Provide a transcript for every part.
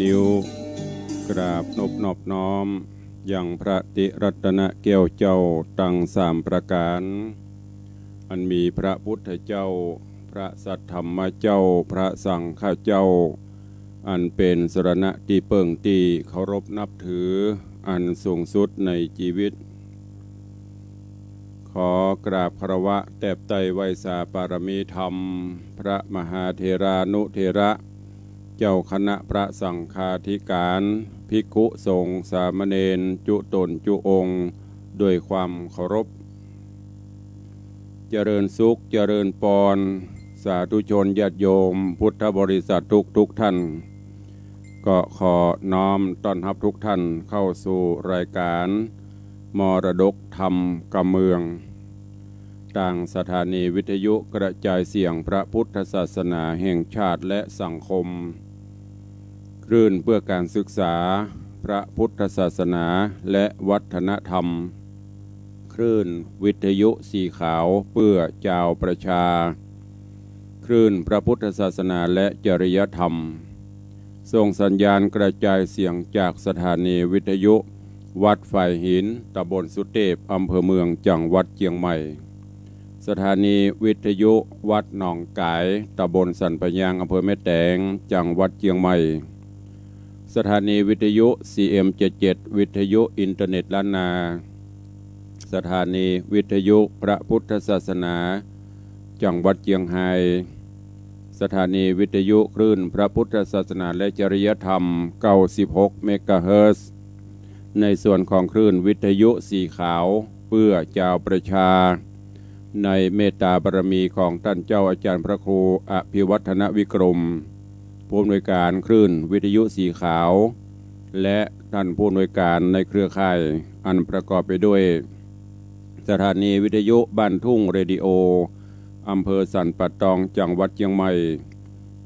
นิ้วกราบนบน้อมอย่างพระติรัตนแก้วเจ้าตั้ง3ประการอันมีพระพุทธเจ้าพระสัทธรรมเจ้าพระสังฆเจ้าอันเป็นสรณะที่เปิ่งตีเคารพนับถืออันสูงสุดในชีวิตขอกราบคารวะแตบไตรไวสาปารมีธรรมพระมหาเถรานุเถระเจ้าคณะพระสังฆาธิการภิกขุสงฆ์สามเณรจุตนจุองค์ด้วยความเคารพเจริญสุขเจริญปรสาธุชนญาติโยมพุทธบริษัททุกท่านก็ขอน้อมต้อนรับทุกท่านเข้าสู่รายการมรดกธรรมกำเมืองต่างสถานีวิทยุกระจายเสียงพระพุทธศาสนาแห่งชาติและสังคมคลื่นเพื่อการศึกษาพระพุทธศาสนาและวัฒนธรรมคลื่นวิทยุสีขาวเพื่อเจ้าประชาคลื่นพระพุทธศาสนาและจริยธรรมส่งสัญญาณกระจายเสียงจากสถานีวิทยุวัดฝ่ายหินตำบลสุเทพอำเภอเมืองจังหวัดเชียงใหม่สถานีวิทยุวัดหนองกายตำบลสันปะยางอำเภอแม่แตงจังหวัดเชียงใหม่สถานีวิทยุ CM77 วิทยุอินเทอร์เน็ตล้านนาสถานีวิทยุพระพุทธศาสนาจังหวัดเชียงรายสถานีวิทยุคลื่นพระพุทธศาสนาและจริยธรรม96เมกะเฮิรตซ์ในส่วนของคลื่นวิทยุสีขาวเพื่อเจ้าประชาในเมตตาบารมีของท่านเจ้าอาจารย์พระครูอภิวัฒนวิกรมผู้อำนวยการคลื่นวิทยุสีขาวและท่านผู้อำนวยการในเครือข่ายอันประกอบไปด้วยสถานีวิทยุบ้านทุ่งเรดิโออำเภอสันป่าตองจังหวัดเชียงใหม่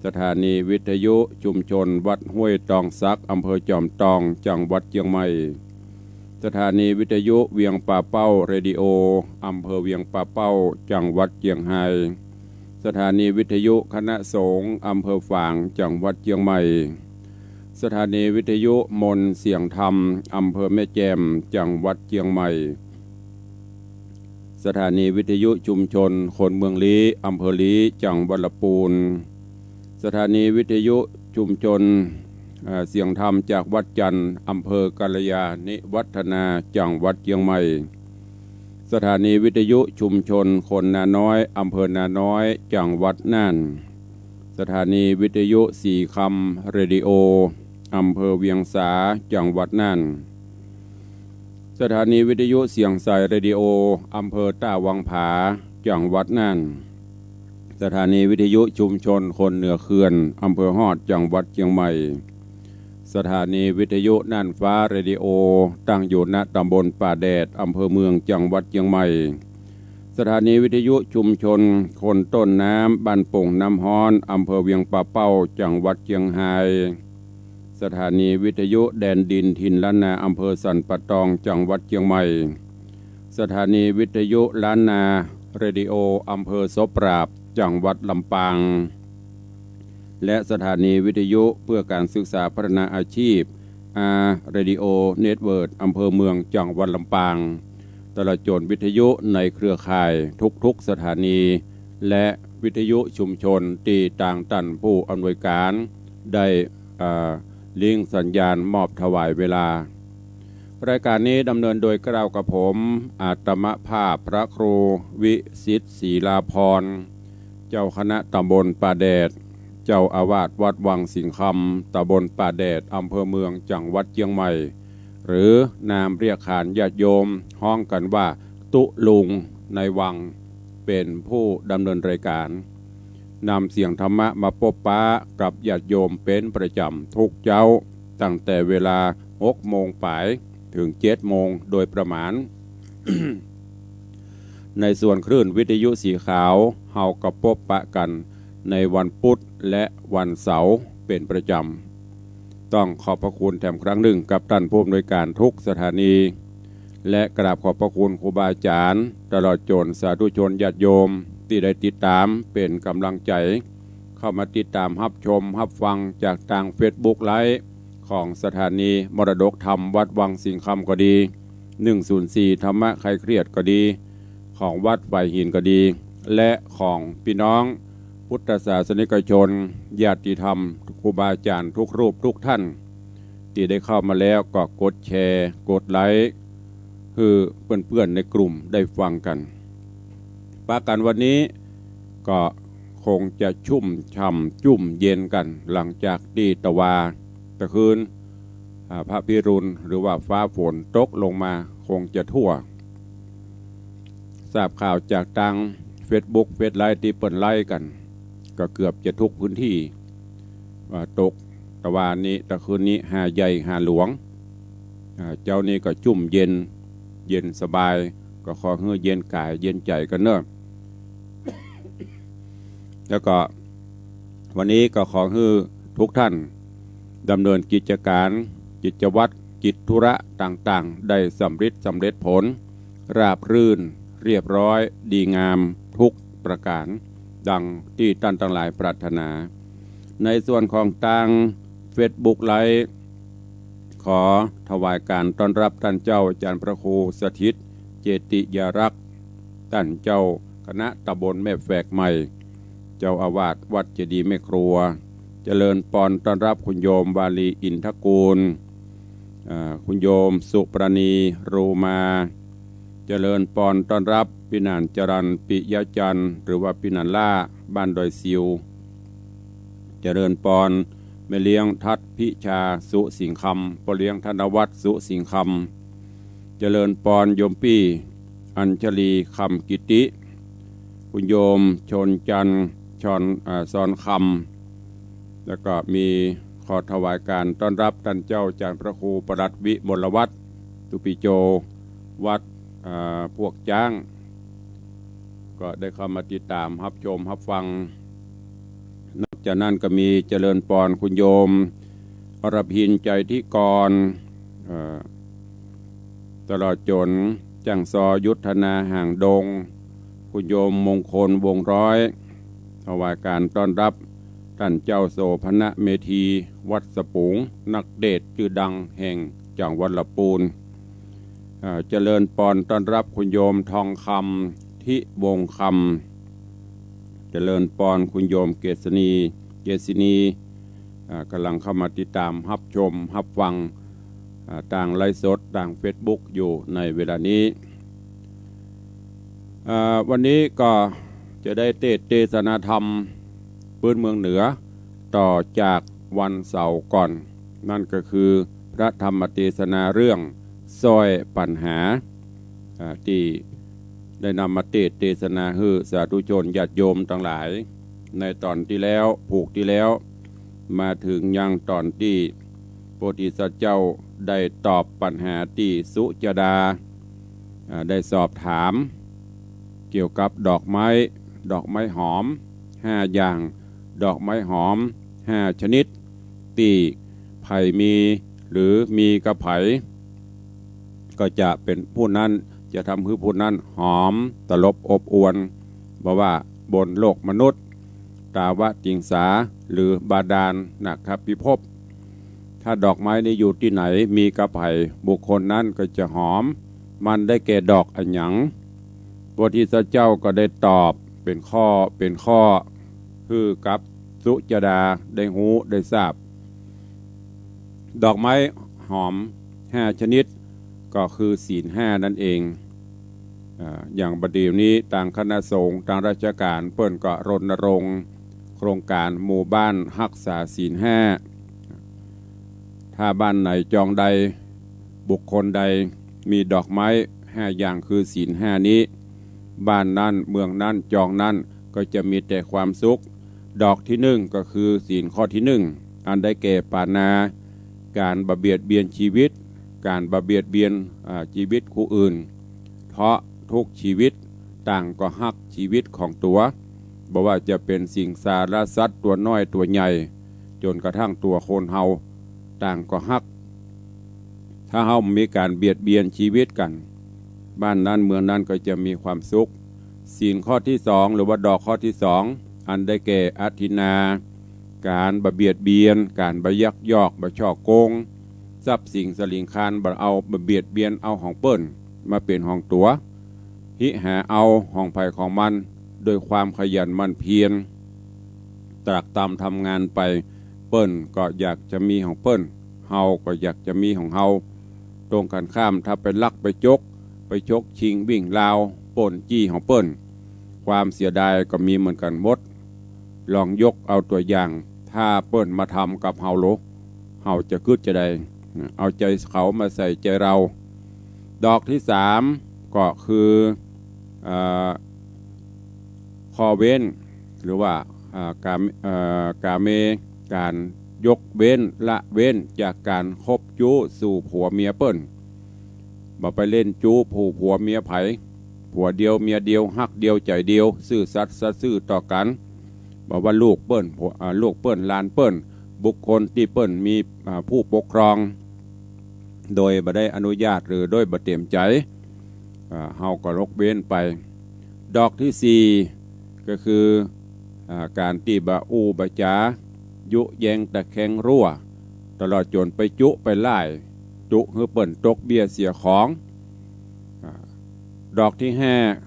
สถานีวิทยุชุมชนวัดห้วยตองซักอำเภอจอมตองจังหวัดเชียงใหม่สถานีวิทยุเวียงป่าเป้าเรดิโออำเภอเวียงป่าเป้าจังหวัดเชียงรายสถานีวิทยุคณะสงฆ์อำเภอฝางจังหวัดเชียงใหม่สถานีวิทยุมนเสียงธรรมอำเภอแม่แจ่มจังหวัดเชียงใหม่ สถานีวิทยุชุมชนคนเมืองลี้อำเภอลี้จังหวัดลำพูนสถานีวิทยุชุมชนเสียงธรรมจากวัดจันทร์อำเภอกัลยาณิวัฒนาจังหวัดเชียงใหม่สถานีวิทยุชุมชนคนนาน้อยอำเภอนาน้อยจังหวัดน่านสถานีวิทยุสี่คำเรดิโออำเภอเวียงสาจังหวัดน่านสถานีวิทยุเสียงสายเรดิโออำเภอต้าวังผาจังหวัดน่านสถานีวิทยุชุมชนคนเหนือเขื่อนอำเภอฮอดจังหวัดเชียงใหม่สถานีวิทยุน่านฟ้าเรดิโอตั้งอยู่ณตำบลป่าแดดอำเภอเมืองจังหวัดเชียงใหม่สถานีวิทยุชุมชนคนต้นน้ำบ้านโป่งน้ำฮ้อนอำเภอเวียงป่าเป้าจังหวัดเชียงรายสถานีวิทยุแดนดินถิ่นล้านนาอำเภอสันปะตองจังหวัดเชียงใหม่สถานีวิทยุล้านนาเรดิโออำเภอศพปราบจังหวัดลำปางและสถานีวิทยุเพื่อการศึกษาพัฒนาอาชีพเรดิโอเน็ตเวิร์ดอำเภอเมืองจังหวัดลำปางตลอดจนวิทยุในเครือข่ายทุกสถานีและวิทยุชุมชนที่ต่างตันผู้อำนวยการได้ลิงก์สัญญาณมอบถวายเวลารายการนี้ดำเนินโดยกล่าวกับผมอาตมภาพพระครูวิสิทธิ์ศรีลาพรเจ้าคณะตำบลป่าแดดเจ้าอาวาสวัดวังสิงคำตำบลป่าแดดอำเภอเมืองจังหวัดเชียงใหม่หรือนามเรียกขานญาติโยมห้องกันว่าตุลุงในวังเป็นผู้ดำเนินรายการนำเสียงธรรมะมาพบปะกับญาติโยมเป็นประจำทุกเจ้าตั้งแต่เวลา6 โมงป่ายถึง7 โมงโดยประมาณ ในส่วนคลื่นวิทยุสีขาวเฮากับพบปะกันในวันพุธและวันเสาร์เป็นประจำต้องขอบพระคุณแถมครั้งหนึ่งกับท่านผู้อำนวยการทุกสถานีและกราบขอบพระคุณครูบาอาจารย์ตลอดจนสาธุชนญาติโยมที่ได้ติดตามเป็นกำลังใจเข้ามาติดตามรับชมรับฟังจากทาง Facebook ไลฟ์ของสถานีมรดกธรรมวัดวังสิงคำก็ดี104ธรรมะใครเครียดก็ดีของวัดไฝ่หินก็ดีและของพี่น้องพุทธศาสนิกชนญาติธรรมครูบาอาจารย์ทุกรูปทุกท่านที่ได้เข้ามาแล้วก็กดแชร์กดไลค์คือเพื่อนๆในกลุ่มได้ฟังกันปากันวันนี้ก็คงจะชุ่มช่ำจุ่มเย็นกันหลังจากที่ตะคืนพระพิรุณหรือว่าฟ้าฝนตกลงมาคงจะทั่วทราบข่าวจากทาง Facebook เฟซไลน์ที่เปิดไล่กันก็เกือบจะทุกพื้นที่ตกตะวันนี้ตะคืนนี้หาใหญ่หาหลวงเจ้านี้ก็จุ่มเย็นสบายก็ขอให้เย็นกายเย็นใจกันเนอะ แล้วก็วันนี้ก็ขอให้ทุกท่านดำเนินกิจการกิจวัตรกิจธุระต่างๆได้สำเร็จผลราบรื่นเรียบร้อยดีงามทุกประการดังที่ท่านทั้งหลายปรารถนาในส่วนของทาง Facebook ไลฟ์ขอถวายการต้อนรับท่านเจ้าอาจารย์พระครูสถิตเจติยารักษ์ท่านเจ้าคณะตำบลแม่แฝกใหม่เจ้าอาวาสวัดเจดีย์แม่ครัวเจริญปอนต้อนรับคุณโยมวาลีอินทกูลคุณโยมสุปรณีรูมาเจริญปอนต้อนรับพี่นันจรันปิยจันทร์หรือว่าพี่นันล่าบ้านดอยซิวเจริญปอนแม่เลี้ยงทัดพิชาสุสิงคำพ่อเลี้ยงธนวัฒน์สุสิงคำเจริญปอนโยมปี้อัญชลีคำกิติคุณโยมชนจันทร์ซอนคำแล้วก็มีขอถวายการต้อนรับท่านเจ้าอาจารย์พระครูประหลัดวิมลวัฒน์ตุปิโจวัดพวกจ้างก็ได้เข้ามาติดตามรับชมรับฟังนอกจากนั้นก็มีเจริญปอนคุณโยมอรพินใจที่กรตลอดจนจังซอยุทธนาห่างดงคุณโยมมงคลวงร้อยถวายการต้อนรับท่านเจ้าโสภณเมธีวัดสปุงนักเดชชื่อดังแห่งจังหวัดลำพูน เจริญปอนต้อนรับคุณโยมทองคำทิวงคำเจริญปอนคุณโยมเกษณีกำลังเข้ามาติดตามรับชมรับฟังต่างไลฟ์สดต่างเฟซบุ๊กอยู่ในเวลานี้วันนี้ก็จะได้เทศนาธรรมพื้นเมืองเหนือต่อจากวันเสาร์ก่อนนั่นก็คือพระธรรมเทศนาเรื่องซอยปัญหาที่ได้นำมาเทศนาให้สาธุชนญาติโยมทั้งหลายในตอนที่แล้วผูกที่แล้วมาถึงยังตอนที่โพธิสัตว์เจ้าได้ตอบปัญหาที่สุจดาได้สอบถามเกี่ยวกับดอกไม้หอม5อย่างดอกไม้หอม5ชนิดที่ไผ่มีหรือมีกระไผ่ก็จะเป็นผู้นั้นจะทำให้ผู้นั้นหอมตลบอบอวนบอกว่าบนโลกมนุษย์ตาวติงสาหรือบาดาลนะครับพิภพถ้าดอกไม้นี้อยู่ที่ไหนมีกระไผ่บุคคลนั้นก็จะหอมมันได้แก่ดอกอัญญังพระพุทธเจ้าก็ได้ตอบเป็นข้อคือกับสุจดาได้หูได้ทราบดอกไม้หอม5ชนิดก็คือศีล5นั่นเองอย่างบัดเดี๋ยวนี้ต่างคณะสงฆ์ต่างราชการเปิ้นก็รณรงค์โครงการหมู่บ้านรักษาศีล5ถ้าบ้านไหนจองใดบุคคลใดมีดอกไม้5อย่างคือศีล5นี้บ้านนั้นเมืองนั้นจองนั้นก็จะมีแต่ความสุขดอกที่1ก็คือศีลข้อที่1อันได้แก่ปานาการบะเบียดเบียนชีวิตการบะเบียดเบียนชีวิตผู้อื่นเพราะทุกชีวิตต่างก็ฮักชีวิตของตัวบอกว่าจะเป็นสิ่งสารสัตว์ตัวน้อยตัวใหญ่จนกระทั่งตัวคนเฮาต่างก็ฮักถ้าเฮามีการเบียดเบียนชีวิตกันบ้านนั้นเมืองนั้นก็จะมีความสุขศีลข้อที่2หรือว่าดอกข้อที่2อันได้แก่อทินาการบะเบียดเบียนการบะยักยอกบะช่อโกงทรัพย์สิ่งสลิงคานบะเอาบะเบียดเบียนเอาของเปิ้นมาเป็นของตัวหิหาเอาของไผ่ของมันโดยความขยันมันเพียรตรากตามทำงานไปเปิ้นก็อยากจะมีของเปิ้นเฮาก็อยากจะมีของเฮาตรงกันข้ามถ้าไปลักไปชกชิงวิ่งราวป่นจี้ของเปิ้นความเสียดายก็มีเหมือนกันหมดลองยกเอาตัวอย่างถ้าเปิ้นมาทำกับเฮาโลเฮาจะคิดจะได้เอาใจเขามาใส่ใจเราดอกที่3ก็คือข้อเว้นหรือว่ากาเมการยกเว้นละเว้นจากการคบจู้สู่ผัวเมียเปิ้นบ่ไปเล่นจู้ผัวเมียไผผัวเดียวเมียเดียวฮักเดียวใจเดียวซื่อสัตย์ซื่อต่อกันบอกว่าลูกเปิ้นหลานเปิ้นบุคคลที่เปิ้นมีผู้ปกครองโดยบ่ได้อนุญาตหรือโดยบ่เต็มใจเฮาก็ลกเว้นไปดอกที่4ก็คือการที่บ่อู้บ่จายุแยงตะแคงรั่วตลอดจนไปจุไปไล่จุให้เปิ้นตกเบี้ยเสียของดอกที่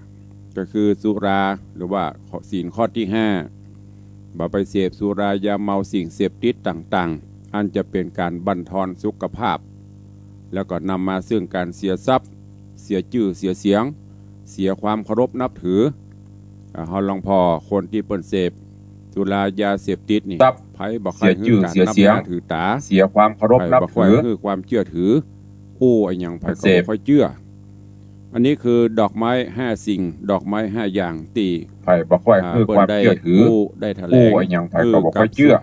5ก็คือสุราหรือว่าศีลข้อที่5บ่ไปเสพสุรายาเมาสิ่งเสพติดต่างๆอันจะเป็นการบั่นทอนสุขภาพแล้วก็นำมาซึ่งการเสียทรัพย์เสียชื่อเสียเสียงเสียความเคารพนับถือเฮาลองพอคนที่เปิ้นเสพสุรายาเสพติดนี่ไผบ่ค่อยคือการนับถือตาเสียความเคารพนับถือคือความเชื่อถือไอ้หยังไผก็บ่ค่อยเชื่ออันนี้คือดอกไม้5สิ่งดอกไม้5อย่างตีไผบ่ค่อยคือความเชื่อถือได้แถลงไอ้หยังไผก็บ่ค่อยเชื่อ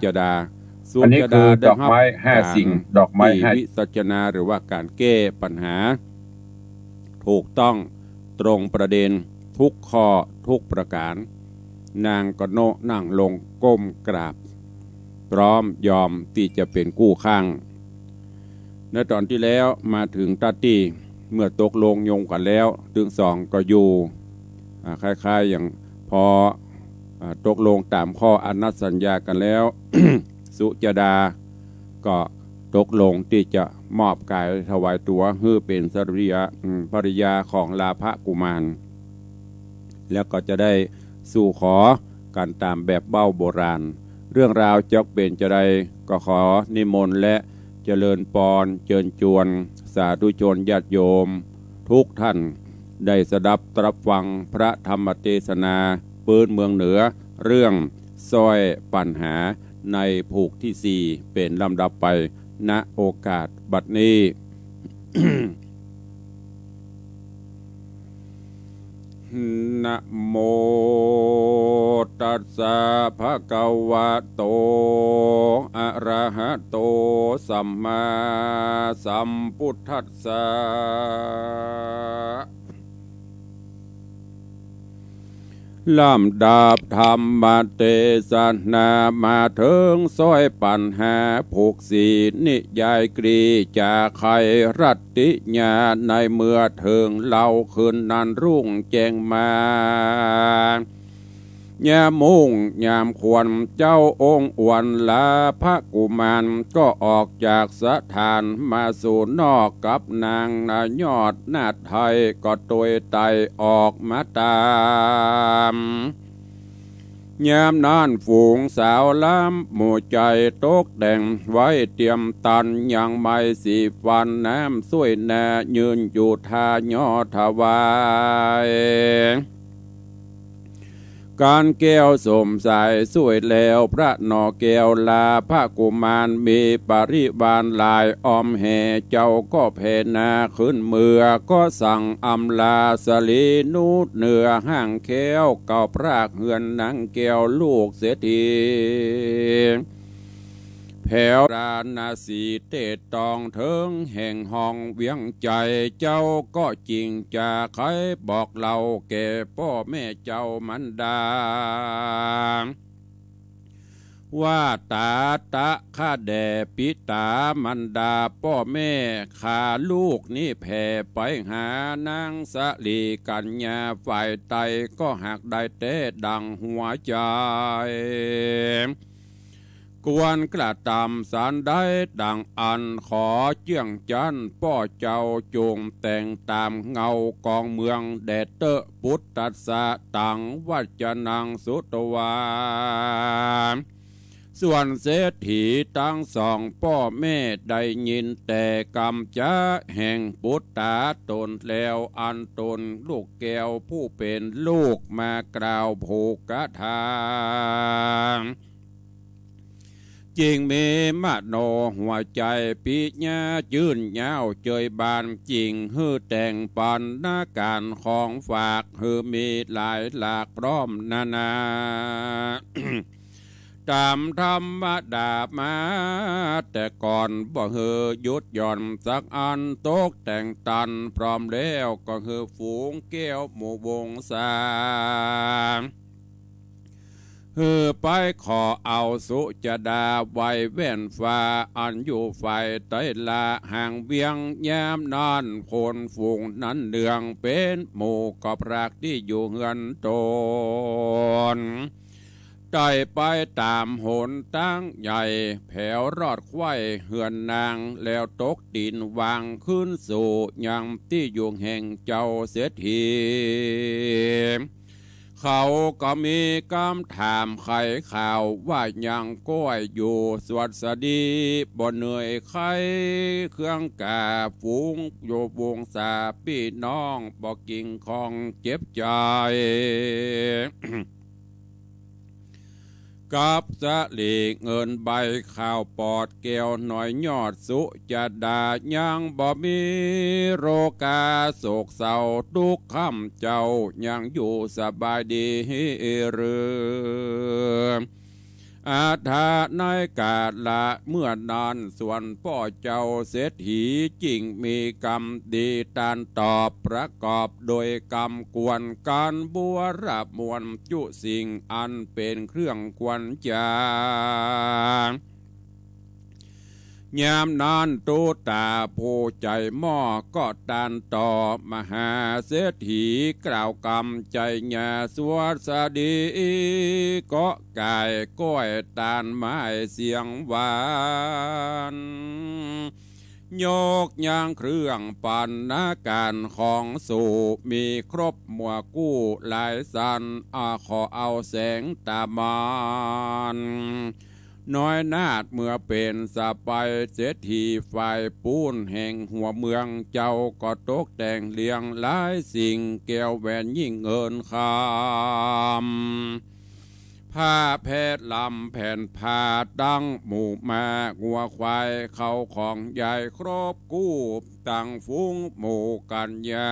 อันนี้คือดอกไม้5สิ่งดอกไม้5วิสัชนาหรือว่าการแก้ปัญหาถูกต้องตรงประเด็นทุกข้อทุกประการนางก็โนนั่งลงก้มกราบพร้อมยอมที่จะเป็นกู้ข้างในตอนที่แล้วมาถึงตัดที่เมื่อตกลงยงกันแล้วถึง2ก็อยู่คล้ายๆอย่างพอตกลงตามข้ออนัตสัญญากันแล้ว สุจดาก็ ตกลงที่จะมอบกายถวายตัวให้เป็นภริยาของลาภกุมาร แล้วก็จะได้สู่ขอกันตามแบบเบ้าโบราณ เรื่องราวจะเป็นจะได้ก็ขอนิมนต์และเจริญปอนเจิญจวนสาธุชนญาติโยมทุกท่านได้สดับตรับฟังพระธรรมเทศนาปืนเมืองเหนือเรื่องซอยปัญหาในผูกที่ 4เป็นลำดับไปณโอกาสบัดนี้ นะโมตัสสะภะคะวะโตอะระหะโตสัมมาสัมพุทธัสสะลำดับธรรมเทศนามาถึงซอยปัญหาผูกสีนิยายกรีจากใครรัตติญาในเมื่อถึงเล่าคืนนั้นรุ่งแจ้งมายามมุ่งยามควรเจ้าองค์อวนลาพระกุมารก็ออกจากสถานมาสู่นอกกับนางนายอดนาฏไทยก็โดยไตออกมาตามยามนั้นฝูงสาวล้ำหมู่ใจตกแดงไว้เตรียมตันยังไม่สีฟันน้ำสวยแน่ยืนอยู่ทายอถวายการแก้วสมสายสวยแล้วพระนอแก้วลาพระกุมารมีปริวารหลายออมแห่เจ้าก็เพนาขึ้นเมือก็สั่งอำลาสลีนูดเหนือห้างแก้วเก่าพรากเหือนนังแก้วลูกเสียทีแผ่วรานาสีเตตองเถิงแห่งห้องเวียงใจเจ้าก็จริงจะใครบอกเราแก่พ่อแม่เจ้ามันดาว่าตาตะข้าแด่ปิตามันดาพ่อแม่ข้าลูกนี่แผ่ไปหานางสะลีกัญญาฝ่ายไตก็หักได้เต้ดังหัวใจกวนกระตำสารได้ดังอันขอเจียงจันพ่อเจ้าจงแต่งตามเงากองเมืองแดดเตอพุทธสะตังวัจนังสุตวาส่วนเศรษฐีทั้งสองพ่อแม่ได้ยินแต่กำจะแห่งพุทธาตนแล้วอันตนลูกแก้วผู้เป็นลูกมากล่าวผูกกถาจริงมีมโนหัวใจปิญญายืนยาวเจยบานจริงฮือแต่งปันนาการของฝากฮือมีหลายหลากพร้อมนานา ตามธรรมดามาแต่ก่อนบ่เฮือยุดหย่อนสักอันตกแต่งตันพร้อมแล้วก็ฮือฝูงแก้วหมู่วงสาไปขอเอาสุจดาไว้แว่นฟ้าอันอยู่ไฟใต้ละห่างเวียงยามนอนโคนฝูงนั้นเดืองเป็นหมู่ก็พรากที่อยู่เฮือนตนได้ไปตามหนตั้งใหญ่แผ่วรอดควายเฮือนนางแล้วตกดินวางขึ้นสู่ยังที่อยู่แห่งเจ้าเสียทีเขาก็มีคำถามไขข่าวว่ายังก้อยอยู่สวัสดีบ่เหนื่อยใครเครื่องกาฝูงโยบวงสาพี่น้องบ่กิ่งของเจ็บใจ กับสะลีเงินใบข้าวปอดแก้วหน่อยยอดสุจะดายังบ่มีโรคาโศกเศร้าทุกค่ำเจ้ายังอยู่สบายดีหรืออาถาในกาลละเมื่อนานส่วนพ่อเจ้าเศรษฐีจริงมีกรรมดีตานตอบประกอบโดยกรรมกวนการบัวรับมวลจุสิ่งอันเป็นเครื่องกวนใจ ยามนานตูตาผู้ใจหม้อก็ตานต่อมหาเศรษฐีกล่าวกำใจญาสวสดีก็กายก้อยตานไม้เสียงหวานโยกยางเครื่องปันนาการของสู่มีครบหมัวกู้หลายสันขอเอาแสงตามานน้อยนาดเมื่อเป็นสะไปเศรษฐีฝ่ายปูนแห่งหัวเมืองเจ้าก็ตกแต่งเลี้ยงหลายสิ่งแก้วแหวนยิ่งเงินคำผ้าแพทย์ลำแผ่นผ้าดังหมู่มางัวควายเขาของใหญ่ครบกู้ตั้งฟุ้งหมู่กันยา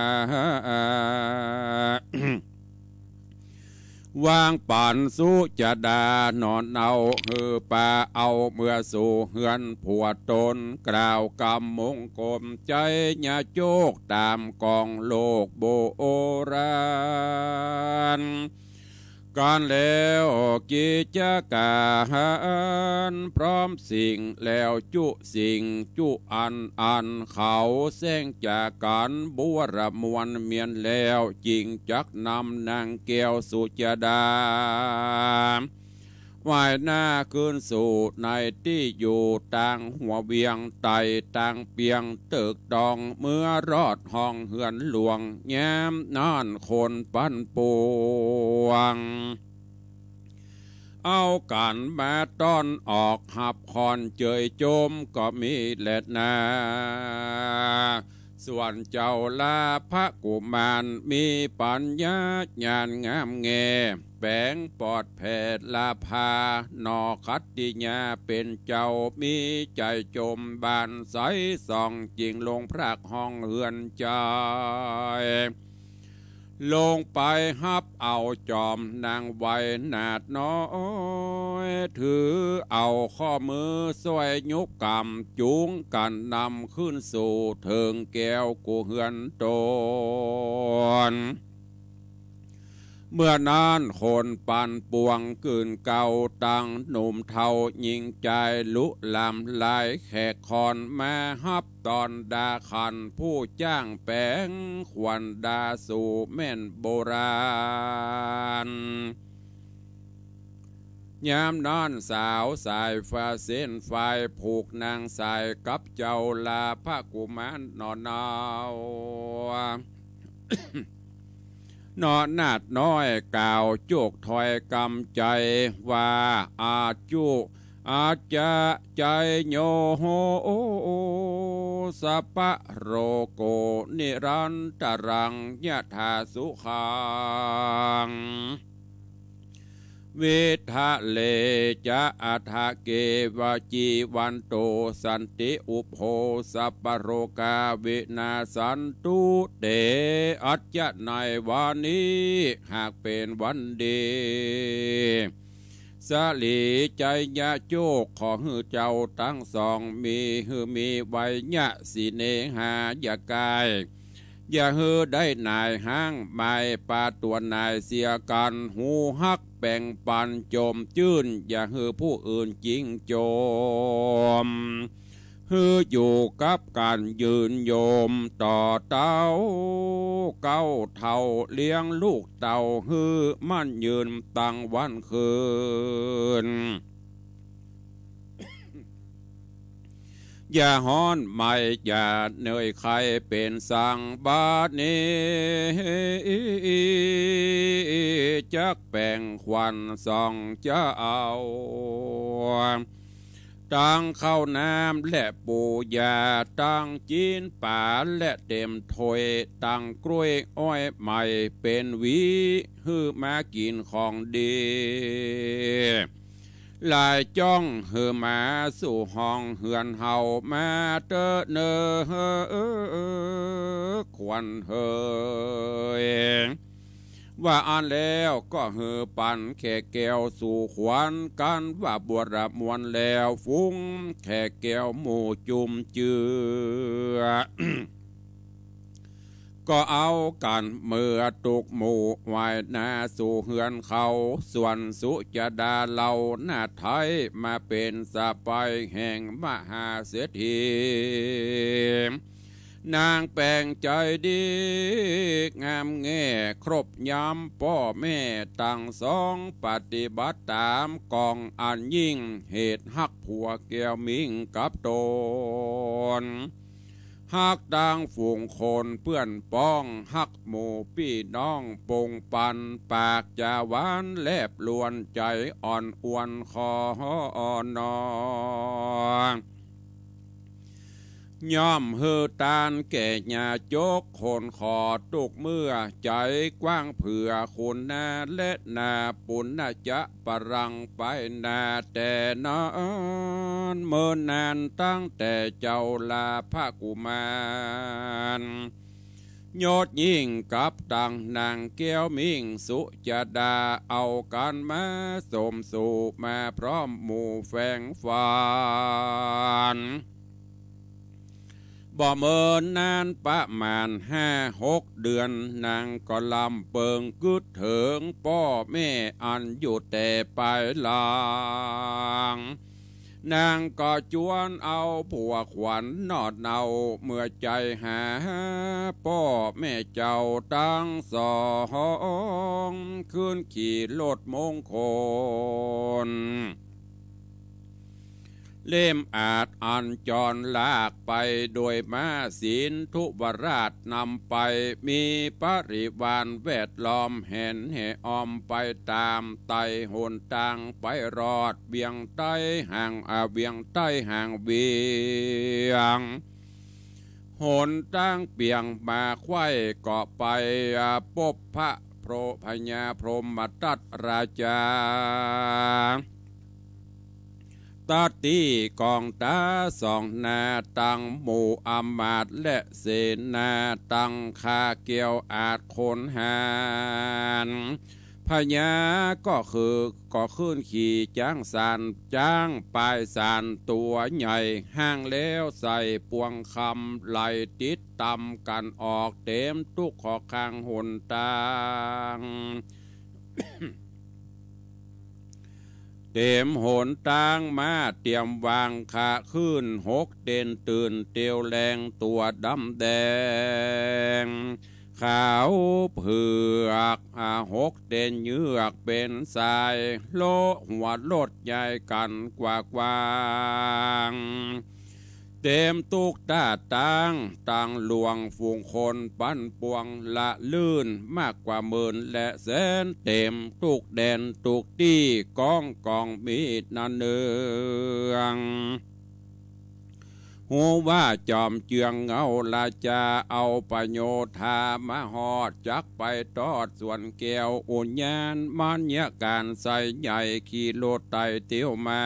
วางป่านสู้จะดานอนเอาฮือป่าเอาเมื่อสู่เฮือนผัวตนกล่าวกำมงกลมใจญาโจกตามกองโลกโบราณการแล้วกิจการพร้อมสิ่งแล้วจุสิ่งจุอันเขาแสงจากการบัวระมวลเมียนแล้วจริงจักนำนางแก้วสุจดาว่ายหน้าขึ้นสู่ในที่อยู่ต่างหัวเวียงไตต่างเปียงตึกดองเมื่อรอดห้องเหือนหลวงแย้มนอนคนปั้นปวงเอากันแม่ต้อนออกหับคอนเจยโจมก็มีแหละนาส่วนเจ้าลาพระกุมารมีปัญญาญาณงามแงแปลงปอดแผดลาภานอคัตติญาเป็นเจ้ามีใจจมบานใสส่องจริงลงพระห้องเฮือนใจลงไปฮับเอาจอมนางไว้นาดน้อยถือเอาข้อมือสวยยุกกำจุงกันนำขึ้นสู่เถิงแก้วกูเฮือนตนเมื่อนานคนปันปวงกืนเก่าตั้งหนุ่มเทายิงใจลุลำลายแขกคอนมาฮับตอนดาคันผู้จ้างแปลงควันดาสู่แม่นโบราณยามนอนสาวสายฟ้าเส้นไฟผูกนางสายกับเจ้าลาพระกุมารนอนเอานอนนาดน้อยกล่าวโจกถอยกำใจว่าอาจุอาจจะใจโยโหสัพพะโรโกนิรันตรังยะถาสุขังเวทะเลจะอัฏฐเกวจีวันโตสันติอุโภสัพพโรกาวินาสันตุเตอัจจะในวันนี้หากเป็นวันดีสลีใจยะโจกขอฮือเจ้าทั้งสองมีไวยะสีเนหายากายอย่าฮือได้นายห้างไม้ปาตัวนายเสียกันหูฮักแบ่งปันโจมจื้นอย่าฮือผู้อื่นจริงโจมฮืออยู่กับการยืนโยมต่อเต้าเก้าเท่าเลี้ยงลูกเต่าฮือมั่นยืนตั้งวันคืนอย่าฮ้อนไม่อย่าเหนื่อยใครเป็นสังบาทนี้จักแป่งควันส่องจะเอาตั้งข้าวน้ำและปูยาตั้งจีนป่าและเต็มถ้วยตั้งกล้วยอ้อยใหม่เป็นหวีฮือมากินของดีลายจ้องเฮือมาสู่ห้องเฮือนเฮามาเตอเนอควันเฮยว่าอ่านแล้วก็เฮือปันแค่แก้วสู่ขวัญกันว่าบวรมวลแล้วฟุ้งแค่แก้วหมู่จุ่มเจือ ก็เอากันเมื่อตุกหมู่ไว้หน้าสู่เฮือนเขาส่วนสุจดาเหล่าหน้าไทยมาเป็นสะไปแห่งมหาเศรษฐีนางแปลงใจดีงามแง่ครบย้ำพ่อแม่ตั้งสองปฏิบัติตามกองอันยิ่งเหตุหักผัวแก้วมิงกับตนหักดังฝูงคนเพื่อนป้องหักหมู่พี่น้องปงปันปากจะหวานแลบลวนใจอ่อนอวนคออ่อนนอย่อมเฮอตานแก่ญาโจกคนขอตุกเมื่อใจกว้างเผื่อคุณนาและนาปุณนาจะปรังไปนาแต่นอนเมื่อนานตั้งแต่เจ้าลาพระกุมารยอดยิ่งกับตังนางแก้วมิงสุจดาเอากันมาสมสู่มาพร้อมหมู่แฝงฟานบ่เมินนานประมาณ5-6 เดือนนางก็ลำเปิงกึดเถิงพ่อแม่อันอยู่แต่ไปลางนางก็จวนเอาผัวขวัญนอดเนาเมื่อใจหาพ่อแม่เจ้าตั้งสองขึ้นขี่รถมงคลเล่มอาจอันจรลากไปโดยมาศีลทุบราชนำไปมีปริวารแวดล้อมแห่นแห่ออมไปตามไต่หนทางไปรอดเบียงใต้ห่างเบียงใต้ห่างเบียงหนตั้งเปียงมาไข่เกาะไปพบพระโพพญาพรหมทัตราชาตาตีกองตาสองนาตังหมู่อำมาตย์และเสนาตังคาเกียวอาจคนหานพญาก็ขึ้นขี่จ้างสานจ้างปลายสานตัวใหญ่ห้างแล้วใส่ปวงคำไหลติดตำกันออกเต็มทุกขอข้างหนตางเต็มหนตางมาเตรียมวางขาขึ้น6 เด่นตื่นเตียวแรงตัวดำแดงขาวเผือก6 เด่นเยือกเป็นสายโลหัวโลดใหญ่กันกว่างเต็มตุกตาตังหลวงฝูงคนปั้นปวงละลื่นมากกว่าหมื่นและแสนเต็มตุกแดนตุกตี้กองมีดนันเนืองหูว่าจอมเจืองเงาลาจาเอาประโยธามาหอดจักไปทอดส่วนแก้วอุญญาณมันยการใส่ใหญ่ขี่โลดไตเตียวมา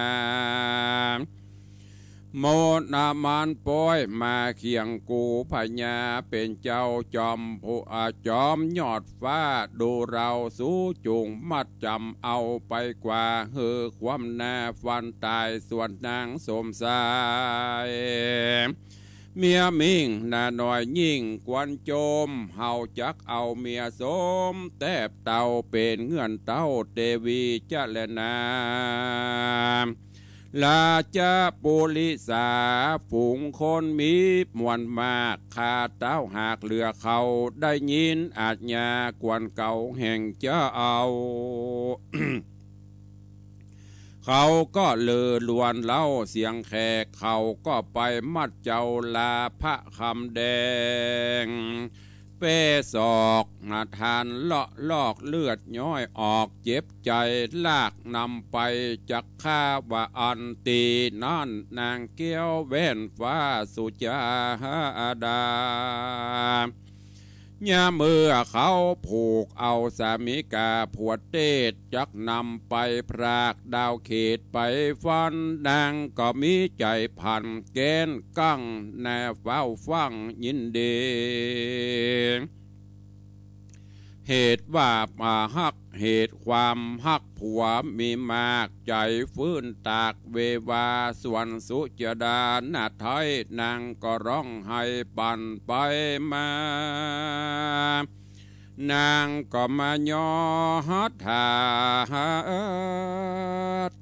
โมนามันป้อยมาเคียงกูพญาเป็นเจ้าจอมผู้จอมยอดฟ้าดูเราสู้จุงมัดจำเอาไปกว่าเฮือความนาฟันตายส่วนนางสมสายเมียมิงนาหน่อยยิ่งกวนโจมเฮาจักเอาเมียสมแทบเต่าเป็นเงื่อนเต้าเตวีเจเลนาลาจาปุริสาฝูงคนมีมวลมากขาเต้าหากเหลือเขาได้ยินอาจญากวนเก่าแห่งเจ้าเอา เขาก็เลือลวนเล่าเสียงแขกเขาก็ไปมัดเจ้าลาพระคำแดงเป้ศอกทานเลาะลอกเลือดย้อยออกเจ็บใจลากนำไปจักข้าว่าอันตีนั่นนางเกี้ยวแว่นฟ้าสุจาดายาเมื่อเขาผูกเอาสามิกาผัวเตศจักนำไปพรากดาวเขตไปฟันนางก็มีใจพันแกนกั้งแนเฝ้าฟังยินดี เหตุว่ามาฮักเหตุความฮักผัวมีมากใจฟื้นตากเววาส่วนสุจดาหน้าไทยนางก็ร้องไห้ปั่นไปมานางก็มาย่อฮัดหา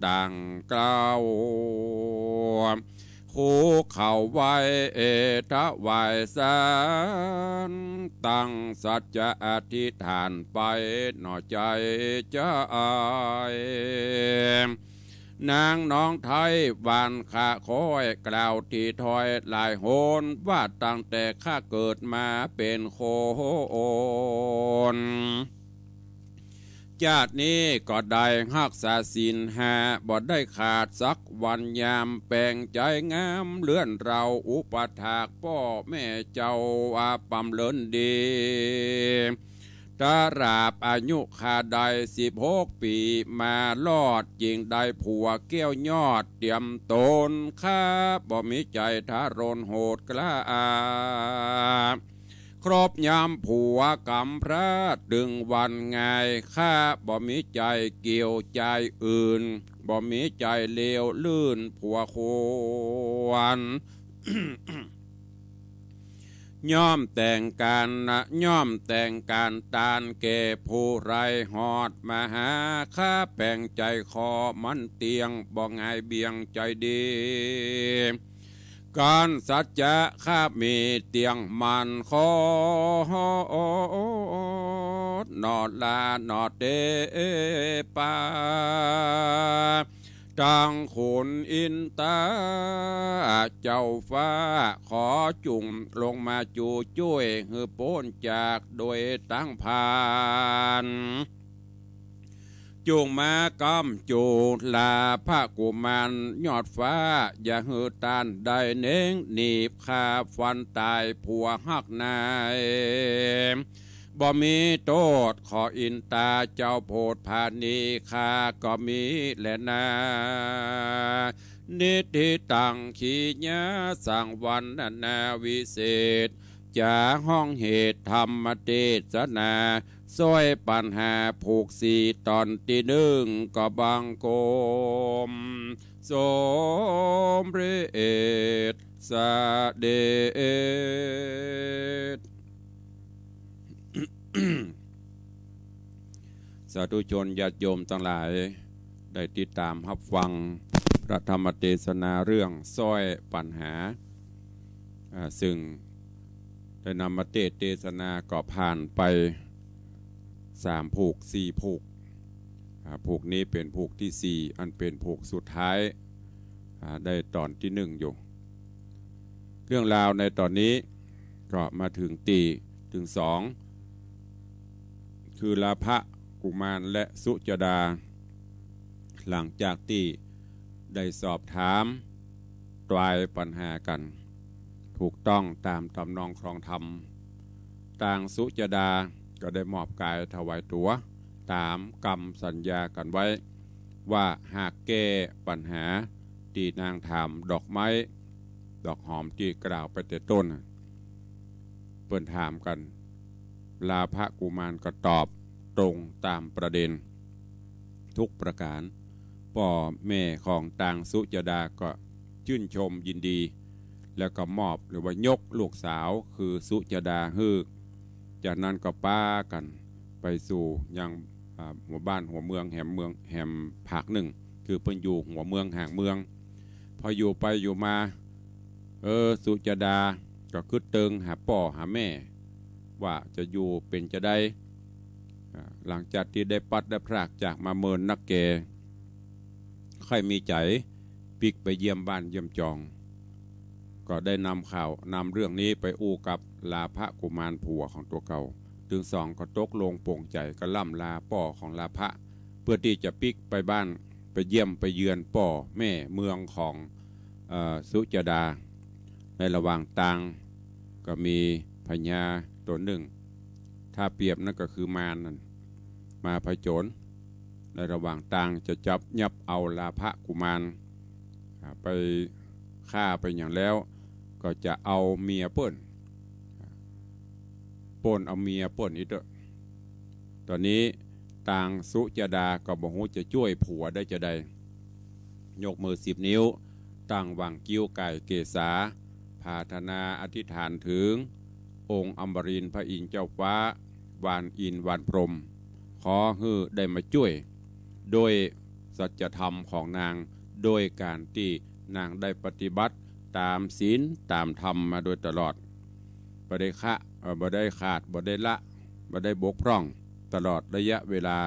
ต่างกล่าวคู่เข่าไว้เอทะไวสานตั้งสัจจะอธิษฐานไปหน่อใจจะอายนางน้องไทยบานขาคอยกล่าวที่ถอยหลายโหนว่าตั้งแต่ข้าเกิดมาเป็นโคนชาตินี้ก็ได้หักษาศีลห้าบ่ได้ขาดสักวันยามแปลงใจงามเลื่อนเราอุปถากพ่อแม่เจ้าอาปำเลินดีตาราบอายุขาได้16 ปีมาลอดยิงได้ผัวเกี้ยวยอดเตรียมตนข้าบ่มีใจทารนโหดกล้าครบยามผัวกำพระดึงวันไงข้าบ่มีใจเกี่ยวใจอื่นบ่มีใจเลวลื่นผัวควร ย่อมแต่งการนะย่อมแต่งการตานเก็บผู้ไรหอดมาหาข้าแป่งใจคอมันเตียงบ่ง่ายเบียงใจดีการสัจจะข้ามีเตียงมันคอนอดลานอดเดปาจังขุนอินตาเจ้าฟ้าขอจุ่มลงมาจูช่วยหือพ้นจากโดยตั้งผ่านจุงมากำจูลาพระกุมารยอดฟ้าอย่าหือตานได้เน่งหนีบขาฟันตายผัวหักนายบ่มีโทษขออินตาเจ้าโพดพานีข้าก็มีแลนานิธิตังขีญาสังวันนาวิเศษจะห้องเหตุธรรมเทศนาซอยปัญหาผูกสีตอนที่หนึ่งก็บังโกมสมเรศสะเดช สาธุชนญาติโยมทั้งหลายได้ติดตามรับฟังพระธรรมเทศนาเรื่องซอยปัญหาซึ่งได้นำมาเทศนาก็ผ่านไป3 ผูก 4 ผูกผูกนี้เป็นผูกที่4อันเป็นผูกสุดท้ายได้ตอนที่1อยู่เรื่องราวในตอนนี้ก็มาถึงถึง2คือลาภะกุมารและสุจดาหลังจากที่ได้สอบถามตรายปัญหากันถูกต้องตามตำนองครองธรรมต่างสุจดาก็ได้มอบกายถวายตัวตามกรรมสัญญากันไว้ว่าหากแก้ปัญหาที่นางถามดอกไม้ดอกหอมที่กล่าวไปแต่ต้นเปิ้นถามกันลาภะกุมารก็ตอบตรงตามประเด็นทุกประการพ่อแม่ของต่างสุจดาก็ชื่นชมยินดีแล้วก็มอบหรือว่ายกลูกสาวคือสุจดาฮือจากนั้นก็ป้ากันไปสู่ยังหัวบ้านหัวเมืองแหมภาคหนึ่งคือเพิ่นอยู่หัวเมืองห่างเมืองพออยู่ไปอยู่มาสุจดาก็คึดเติงหาพ่อหาแม่ว่าจะอยู่เป็นจะได้หลังจากที่ได้ปัดได้พรากจากมาเมินนักเกค่อยมีใจปิกไปเยี่ยมบ้านเยี่ยมจองก็ได้นำเรื่องนี้ไปอู้กับลาภะกุมารผัวของตัวเก่าถึง2ก็ตกลงโปร่งใจก็ล่ำลาป่อของลาภะเพื่อที่จะปิกไปบ้านไปเยี่ยมไปเยือนป่อแม่เมืองของสุจดาในระหว่างทางก็มีพญาตัวหนึ่งถ้าเปรียบนั่นก็คือมารนั่นมาผจญในระหว่างทางจะจับยับเอาลาภะกุมารไปฆ่าไปอย่างแล้วก็จะเอาเมียเปิ้นเอาเมียเปิ้นอีกเด้อ ตอนนี้ต่างสุจดาก็บอกว่าจะช่วยผัวได้จะได้ยกมือ10 นิ้วตั้งวางกิ้วไก่เกษาภาธนาอธิษฐานถึงองค์อมรินทร์พระอินทร์เจ้าฟ้าวานอินวานพรหมขอให้ได้มาช่วยโดยสัจธรรมของนางโดยการที่นางได้ปฏิบัติตามศีลตามธรรมมาโดยตลอดบ่ได้ขาดบ่ได้ละบ่ได้บกพร่องตลอดระยะเวลา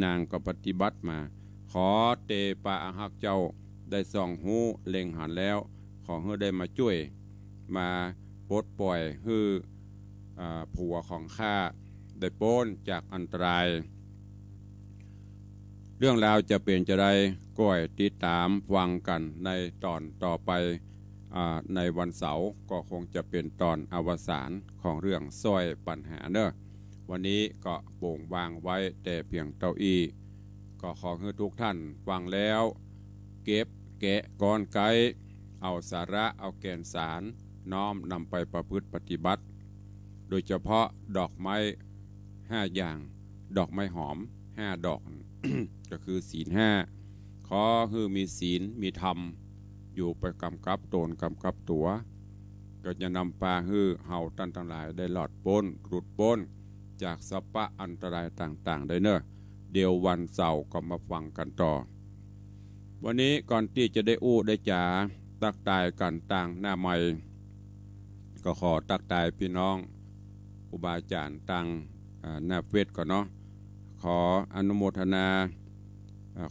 นางก็ปฏิบัติมาขอเตปะอาหักเจ้าได้ส่องหูเล็งหันแล้วขอให้ได้มาช่วยมาปลดปล่อยให้ผัวของข้าได้พ้นจากอันตรายเรื่องราวจะเป็นจะได้ก้อยติดตามฟังกันในตอนต่อไปในวันเสาร์ก็คงจะเป็นตอนอวสานของเรื่องสร้อยปัญหาเนอะวันนี้ก็โป่งวางไว้แต่เพียงเต้าอี้ก็ขอให้ทุกท่านฟังแล้วเก็บแกะก้อนไกเอาสาระเอาแก่นสารน้อมนำไปประพฤติปฏิบัติโดยเฉพาะดอกไม้5 อย่างดอกไม้หอม5 ดอก ก็คือศีล 5ขอให้มีศีลมีธรรมอยู่ไปกำกับตนกำกับตัวก็จะนำพาให้เฮาท่านทั้งหลายได้หลอดพ้นหลุดพ้นจากสัพพะอันตรายต่างๆได้เนอะเดี๋ยววันเสาร์ก็มาฟังกันต่อวันนี้ก่อนที่จะได้อู้ได้จ่าตักตายกันต่างหน้าใหม่ก็ขอตักตายพี่น้องครูบาอาจารย์ต่างหน้าเฟซก่อนเนาะขออนุโมทนา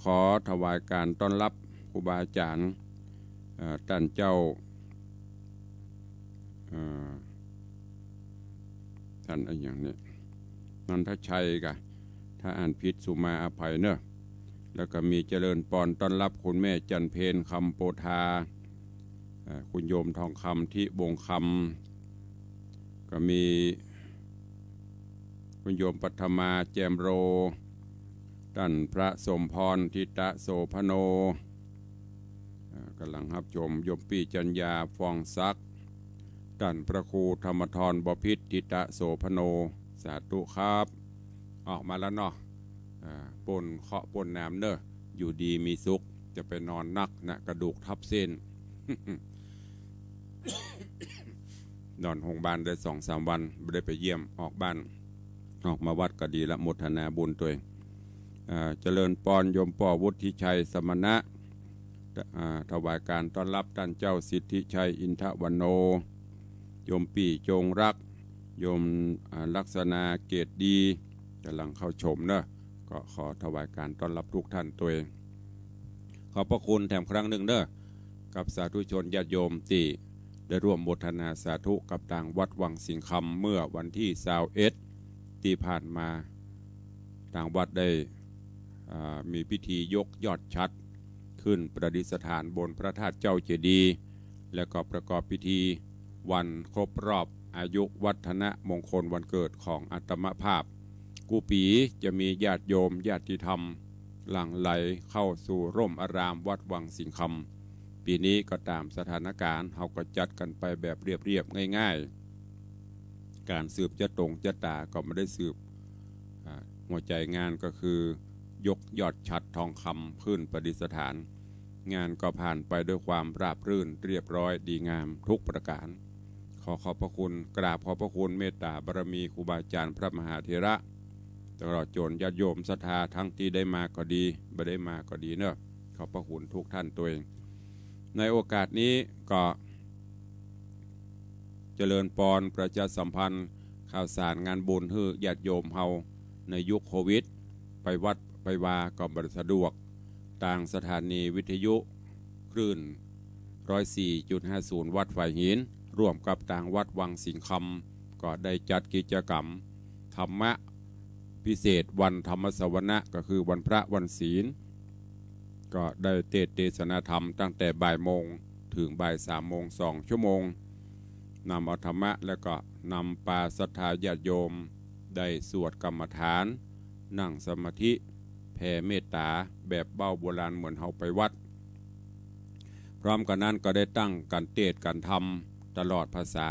ขอถวายการต้อนรับครูบาอาจารย์ท่านเจ้าท่านอะไรอย่างนี้นันทชัยกะถ้าอ่านผิดสุมาอภัยเนอะแล้วก็มีเจริญปอนต้อนรับคุณแม่จันเพนคำโปธาคุณโยมทองคำที่บงคำก็มีคุณโยมปัทมาแจมโรท่านพระสมพรทิตะโสพโนกำลังรับชมโยมปีจัญญาฟองซักท่านพระครูธรรมธรบพิษทิตะโสพโนสาธุครับออกมาแล้วเนาะปนเคาะปนน้ำเนอะอยู่ดีมีสุขจะไปนอนนักนะกระดูกทับเส้น นอนโรงพยาบาลได้2-3 วันไม่ได้ไปเยี่ยมออกบ้านออกมาวัดก็ดีละโมทนาบุญตัวเองเจริญปอนโยมป่อวุฒิชัยสมณะถวายการต้อนรับท่านเจ้าสิทธิชัยอินทวันโนโยมปี่จงรักโยมลักษณะเกตดีกำลังเข้าชมเนอะก็ขอถวายการต้อนรับทุกท่านตัวเองขอบพระคุณแถมครั้งหนึ่งเนอะกับสาธุชนญาติโยมที่ได้ร่วมโมทนาสาธุกับทางวัดวังสิงคำเมื่อวันที่21ที่ผ่านมาทางวัดได้มีพิธียกยอดชัดขึ้นประดิษฐานบนพระธาตุเจ้าเจดีย์และก็ประกอบพิธีวันครบรอบอายุวัฒนมงคลวันเกิดของอัตมภาพกูปีจะมีญาติโยมญาติธรรมหลั่งไหลเข้าสู่ร่มอารามวัดวังสิงคำปีนี้ก็ตามสถานการณ์เขาก็จัดกันไปแบบเรียบๆง่ายๆการสืบจะตรงจะตาก็ไม่ได้สืบหัวใจงานก็คือยกยอดชัดทองคำขึ้นประดิษฐานงานก็ผ่านไปด้วยความราบรื่นเรียบร้อยดีงามทุกประการขอขอบพระคุณกราบขอบพระคุณเมตตาบารมีครูบาอาจารย์พระมหาเถระตลอดจนญาติโยมศรัทธาทั้งที่ได้มาก็ดีไม่ได้มาก็ดีเนอะขอบพระคุณทุกท่านตัวเองในโอกาสนี้ก็เจริญปอนประชาสัมพันธ์ข่าวสารงานบุญให้ญาติโยมเฮาในยุคโควิดไปวัดไปวาก็บ่สะดวกต่างสถานีวิทยุคลื่น 104.50 วัดฝ่ายหินร่วมกับต่างวัดวังสิงคำก็ได้จัดกิจกรรมธรรมะพิเศษวันธรรมสวนะก็คือวันพระวันศีลก็ได้เทศนาธรรมตั้งแต่บ่ายโมงถึงบ่าย3 โมง2 ชั่วโมงนำเอาธรรมะแล้วก็นำปาศรัทธาญาติโยมได้สวดกรรมฐานนั่งสมาธิแผ่เมตตาแบบเบ้าโบราณเหมือนเฮาไปวัดพร้อมกันนั้นก็ได้ตั้งการเทศน์การธรรมตลอดภาษา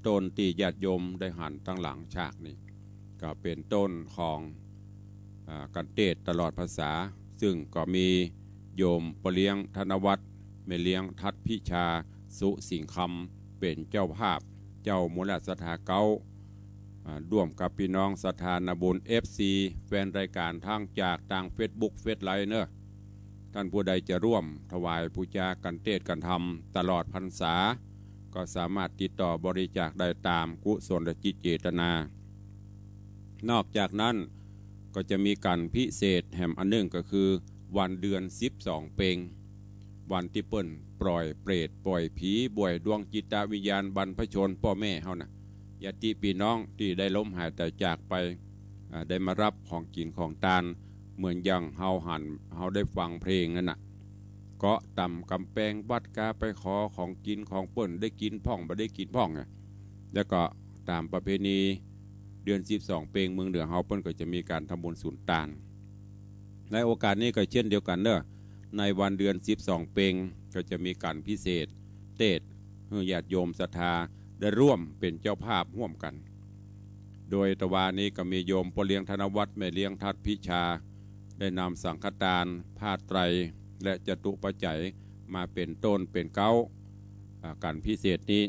ต้นที่ญาติโยมได้หันตั้งหลังฉากนี่ ก็เป็นต้นของกันเตศตลอดภาษาซึ่งก็มีโยมปเลี้ยงธนวัฒน์แม่เลี้ยงทัดพิชาสุสิงคำเป็นเจ้าภาพเจ้ามูลสถาเก้าร่วมกับพี่น้องสถานบุญ FC แฟนรายการทางจากทาง Facebook เฟซไลน์เนอะท่านผู้ใดจะร่วมถวายปูจากันเทศกันธรรมตลอดพรรษาก็สามารถติดต่อบริจาคได้ตามกุศลจิตเจตนา นอกจากนั้นก็จะมีการพิเศษแห่มอันหนึ่งก็คือวันเดือน12เปงวันที่เปิ้นปล่อยเปรตปล่อยผีบ่วยดวงจิตวิญญาณบรรพชนพ่อแม่เฮานะญาติพี่น้องที่ได้ล้มหายแต่จากไปได้มารับของกินของทานเหมือนอย่างเฮาได้ฟังเพลงนั่นน่ะก็ต่ำกำแพงวัดกาไปขอของกินของเปิ้นได้กินพ่องบ่ได้กินพ่องไงแล้วก็ตามประเพณีเดือน12เปงเมืองเหนือเฮาเปิ้นก็จะมีการทำบุญสุนทานในโอกาสนี้ก็เช่นเดียวกันเด้อในวันเดือน12เปงก็จะมีการพิเศษเทศให้ญาติโยมศรัทธาได้ร่วมเป็นเจ้าภาพร่วมกันโดยตะวานี้ก็มีโยมปเลี้ยงธนวัฒน์แม่เลี้ยงทัดพิชาได้นำสังฆทานผ้าไตรและจตุปัจจัยมาเป็นต้นเป็นเก้าการพิเศษนี้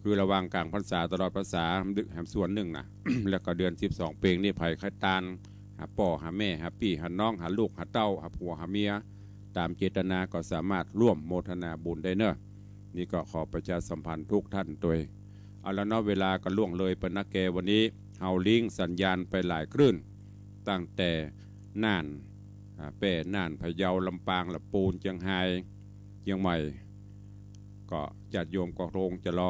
คือระหว่างกลางพรรษาตลอดพรรษาดึกแหมส่วนหนึ่งนะ แล้วก็เดือน12เปงนี่ไผ่ไข่ตาลหาป่อหาแม่หาพี่หาน้องหาลูกหาเต้าหาผัวหาเมียตามเจตนาก็สามารถร่วมโมทนาบุญได้เนอะนี่ก็ขอประชาสัมพันธ์ทุกท่านตัวเอาแล้วเนาะเวลาก็ล่วงเลยปนักแกวันนี้เฮาลิงสัญญาณไปหลายคลื่นตั้งแต่น่านแป่น่านพะเยาลำปางลำปูนเชียงไฮ้เชียงใหม่ก็จัดโยมกโรงจะร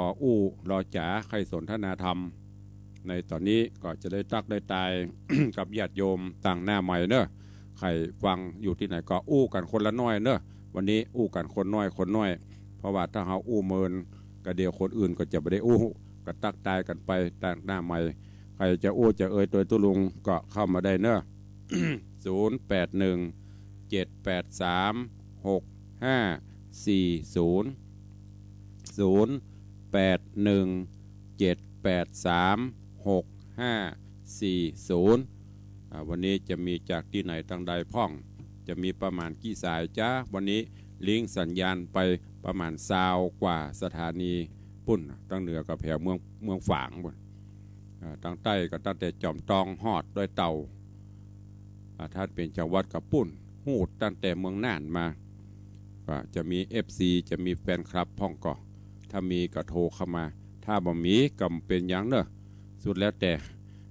อจ๋าใครสนทนาธรรมในตอนนี้ก็จะได้ตักได้ตาย กับญาติโยมต่างหน้าใหม่เนอะใครฟังอยู่ที่ไหนก็กันคนละน้อยเนอะวันนี้กันคนน้อยเพราะว่าถ้าเราเมินก็เดียวคนอื่นก็จะไม่ได้ก็ตักตายกันไปต่างหน้าใหม่ใครจะจะเอ่ยตัวตุลุงก็เข้ามาได้เนอะ 0817836540 0817836540วันนี้จะมีจากที่ไหนทางใดพ่องจะมีประมาณกี่สายจ้าวันนี้ลิงก์สัญญาณไปประมาณ20กว่าสถานีปุ่นตั้งเหนือกับแถวเมืองฝางบนตั้งใต้ก็ตั้งแต่จอมตองหอดด้วยเต่าท่านเป็นจังหวัดกับปุ่นหูดตั้งแต่เมืองน่านมาก็จะมี FC จะมีแฟนคลับพ่องก็ถ้ามีก็โทรเข้ามาถ้าบ่มีก็เป็นอย่างเนอะสุดแล้วแต่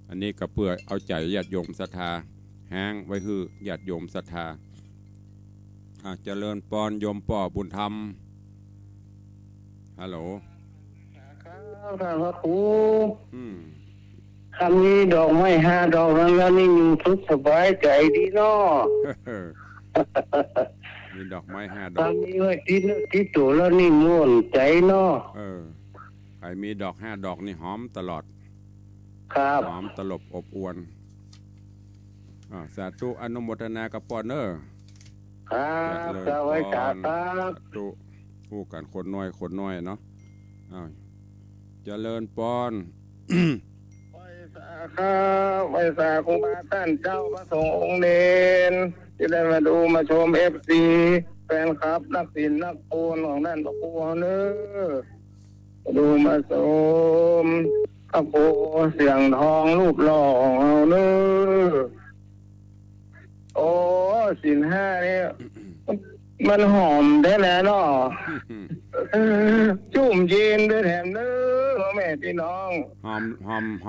อันนี้ก็เพื่อเอาใจญาติโยมศรัทธาห้างไว้คือญาติโยมศรัทธาเจริญปอนโยมป่อบุญธรรมฮัลโหลครับท่านพระครู ค คำนี้ดอกไม้5 ดอกนั้นแล้วนี่อยู่ทุกสบายใจดีเนาะ มีดอกไม้5 ดอก คำนี้ว่าที่ตัวแล้วนี่ม่วนใจเนาะใครมีดอก5 ดอกนี่หอมตลอดครับหอมตลบอบอวนสาธุอนุโมทนากับปอนเนอร์ครับสวัสดีครับสาธุผู้กันคนน้อยเนาะเจริญปอนไหว้สาครับไหว้สาครูบาท่านเจ้าพระสงฆ์องค์เนรที่ได้มาดูมาชม FC แฟนคลับนักศิลป์นักปูนของนั่นพระครูเนอะดูมาชมพระครูเสียงทองรูปหล่อของเราเนอะโอ้ศีล 5เนี่ยมันหอมแท้ๆเนาะจุ่มเย็นด้วยแถมเนอะพ่อแม่พี่น้องห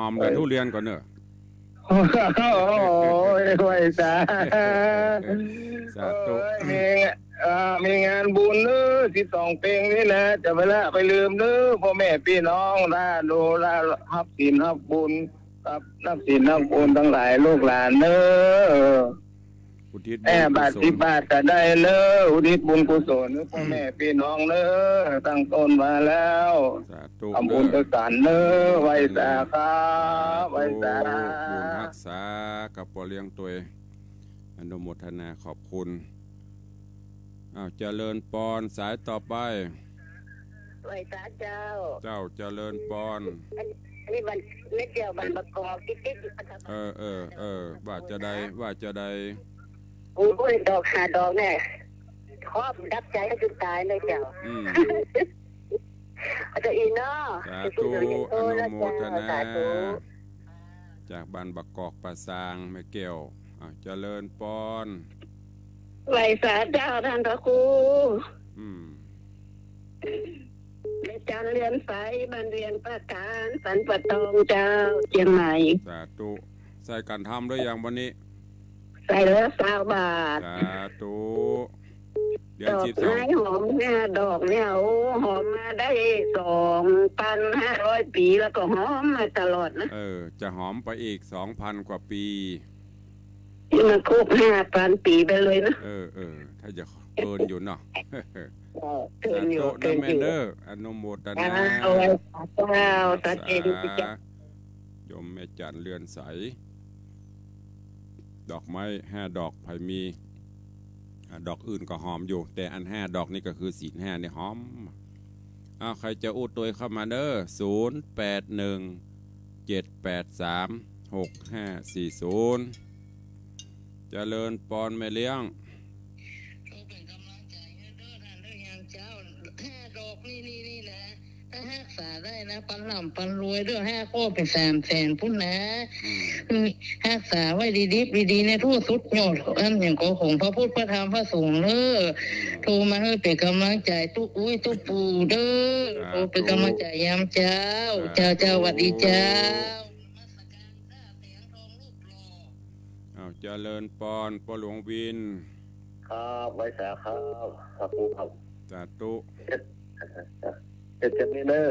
อมกับทุเรียนก่อนเนอะโอ้ยไหวสาธุมีงานบุญเนอะ12เปงนี่นะจะไปลืมเนอะพ่อแม่พี่น้องดูฮับศีลฮับบุญกับนักศีลนักบุญทั้งหลายลูกหลานเนอะบาท10 บาทก็ได้เนอะอุทิศบุญกุศลพ่อแม่พี่น้องเนอะตั้งต้นมาแล้วทำบุญกุศลเนอะไหวสาครับไหวสาบุญรักษากับปอเลี้ยงตัวอนุโมทนาขอบคุณเจริญปอนสายต่อไปไหวสาเจ้าเจริญปอน อันนี้บันเม็ดเดียวบันประกอบติ๊กว่าจะได้โอ้ยดอกหาดอกเนี่ยครอบดับใจให้จนตายเลยเจ้าอาจจะอีเนาะสาธุอนุโมทนาจากบ้านบักกอกปราสางแม่แก้วเจริญปอนไหวสาเจ้าท่านพระครูอาจารย์เรียนไฟบ้านเรียนประการสันปะตองเจ้าเชียงใหม่สาธุใส่กันทำด้วยอย่างวันนี้ใส่แล้ว20 บาทสาธุดอกไม้หอมเนี่ยดอกเนี่ยโอ้หอมมาได้2,500 ปีแล้วก็หอมมาตลอดนะจะหอมไปอีก 2,000 กว่าปีที่มันครบ5,000 ปีไปเลยนะถ้าจะเกินอยู่เนาะเกินอยู่เกินอยู่อนุโมทนาสาธุโยมแม่จันเรือนใสดอกไม้5 ดอกไผ่มีดอกอื่นก็หอมอยู่แต่อัน5 ดอกนี่ก็คือศีล5เนี่ยหอมใครจะอุดตัวเข้ามาเด้อ0817836540เจริญปอนแม่เลี้ยงเป็นกำลังใจให้เด้อท่านเด้อยังเจ้า5 ดอกนี่นะถ้ารักษาได้นะปันหล่ำปันรวยเด้อ5 โคเป็น300,000พุ่นนะรักษาไว้ดีในทั่วสุดยอดอันอย่างของพระพุทธพระธรรมพระสงฆ์เด้อโทรมาให้เป็นกำลังใจตุ๊ปู่เด้อโทรเป็นกำลังใจยามเจ้าสวัสดีเจ้าเจริญปอนปอหลวงวินครับไว้สาครับขอบคุณครับสาธุจะมีเนอ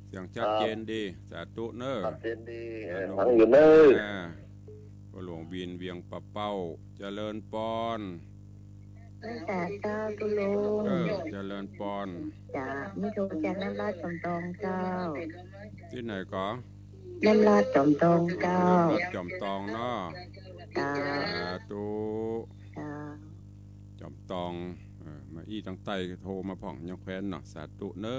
เสียงชัดเจนดีสาธุเนอชัดเจนดีฟังอยู่เนอปอหลวงวินเวียงปะเป้าเจริญปอนสาเจ้าตุลุงเจริญปอนจ้ามิโทจากน้ำลาดจอมตองเจ้าที่ไหนก็น้ำลาดจอมตองเจ้าจอมตองเนาะตุจอมตองมาตั้งไตโทรมาผ่องยังแคว้นเนาะสาธุเนอ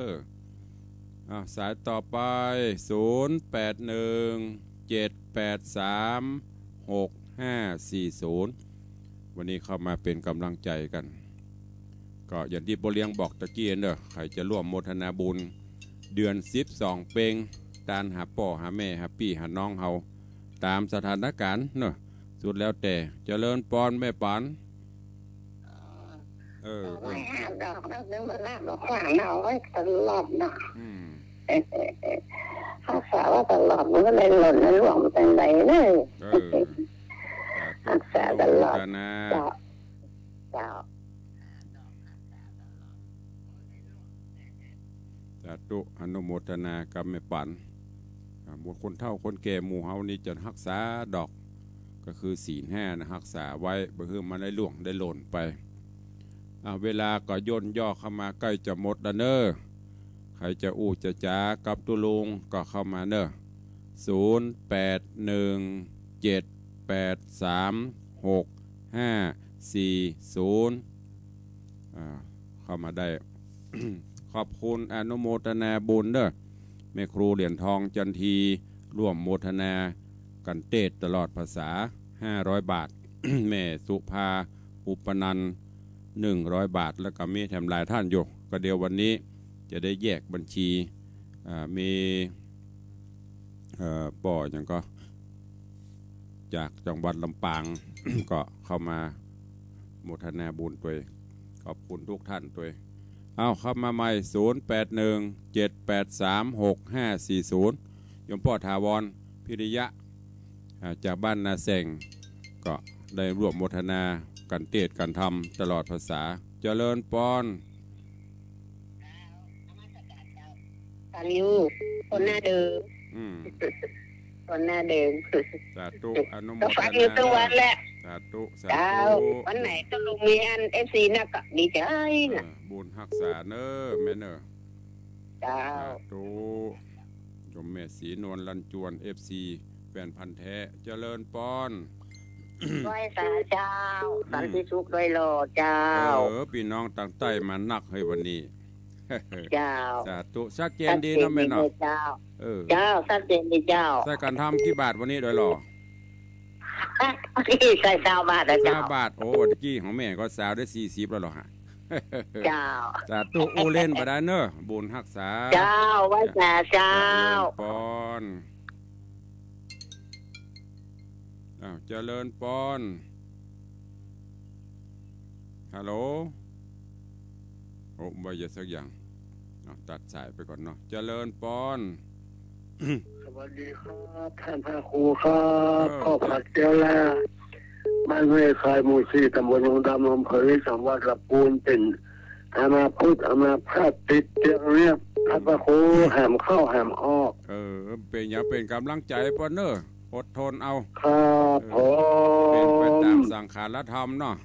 สายต่อไป0817836540วันนี้เข้ามาเป็นกำลังใจกันก็อย่างที่โบเลียงบอกตะกี้เนอะใครจะร่วมโมทนาบุญเดือน12 เพ็งตานหาป่อหาแม่หาพี่หาน้องเฮาตามสถานการณ์เนอะสุดแล้วแต่เจริญปอนแม่ปานไม่ห้ามดอกแล้วนึกว่าลาบดอกขวางเอาไว้ตลอดเนาะถ้าสาวว่าตลอดมันก็เลยหล่นในหลวงเป็นไรเลยรักษาตลอดเจ้าสาธุอนุโมทนากับแม่ปันหมู่คนเฒ่าคนแก่หมู่เฮานี่จะรักษาดอกก็คือศีล5นะรักษาไว้บ่ให้มันได้หลวงได้หล่นไปเวลาก็ย่นย่อเข้ามาใกล้จะหมดแล้วเนอใครจะอู้จะจ้ากับตุลุงก็เข้ามาเนอ0817836540เข้ามาได้ ขอบคุณอนุโมทนาบุญเด้อแม่ครูเหรียญทองจันทีร่วมโมทนากันเทศตลอดภาษา500 บาท แม่สุภาอุปนันท์100 บาทแล้วก็มีแถมหลายท่านอยู่ก็เดี๋ยววันนี้จะได้แยกบัญชีมีป่ออย่างก็จากจังหวัดลำปาง ก็เข้ามาโมทนาบุญตัวขอบคุณทุกท่านตัวเข้ามาใหม่0817836540ยมพ่อถาวรพิริยะจากบ้านนาแสงก็ได้ร่วมโมทนากันเทศกันทำตลอดภาษาเจริญปอนตาลิวคนหน้าเดิมคนหน้าเดิมสาธุอนุโมทนาฟังอยู่ทุกวันแหละสาธุวันไหนต้องลงมีอัน FC นักก็ดีใจนะบุญรักษาเนอแม่เนอสาธุยมแม่ศรีนวลลันจวน FC แฟนพันธุ์แท้เจริญปอนด้วยสาเจ้าสันติสุขด้วยโลเจ้าพี่น้องต่างใต้มานักให้วันนี้ เจ้า สาธุชัดเจนดีนะแม่เนาะ เจ้า เออ เจ้าชัดเจนดีเจ้า ใส่การทำกี่บาทวันนี้โดยหรอ ที่ใส่เจ้าบาทนะเจ้า 3 บาทโอ้ตะกี้ของแม่ก็สาวได้40แล้วหรอฮะ เจ้า สาธุอูเล่นบ่ได้เนอะบุญรักษา เจ้าไว้แต่เจ้า ปอนเจริญปอนฮัลโหลโอ้ไม่เยอะสักอย่างตัดสายไปก่อนเนาะเจริญปอน สวัสดีครับท่านพระครูครับพ่อผัดเจ้าล่าบ้านห้วยคายหมู่4ตำบลยงดำอำเภอสังวาสระปูนเป็นอามาพุทธอามาพาดติดเตียงเรียบท่านพระครูแหมเข้าแหมออก เป็นอย่างเป็นกำลังใจปอนเนอะอดทนเอา ครับผ เป็นไปตาม ม สังขารธรรมเนาะ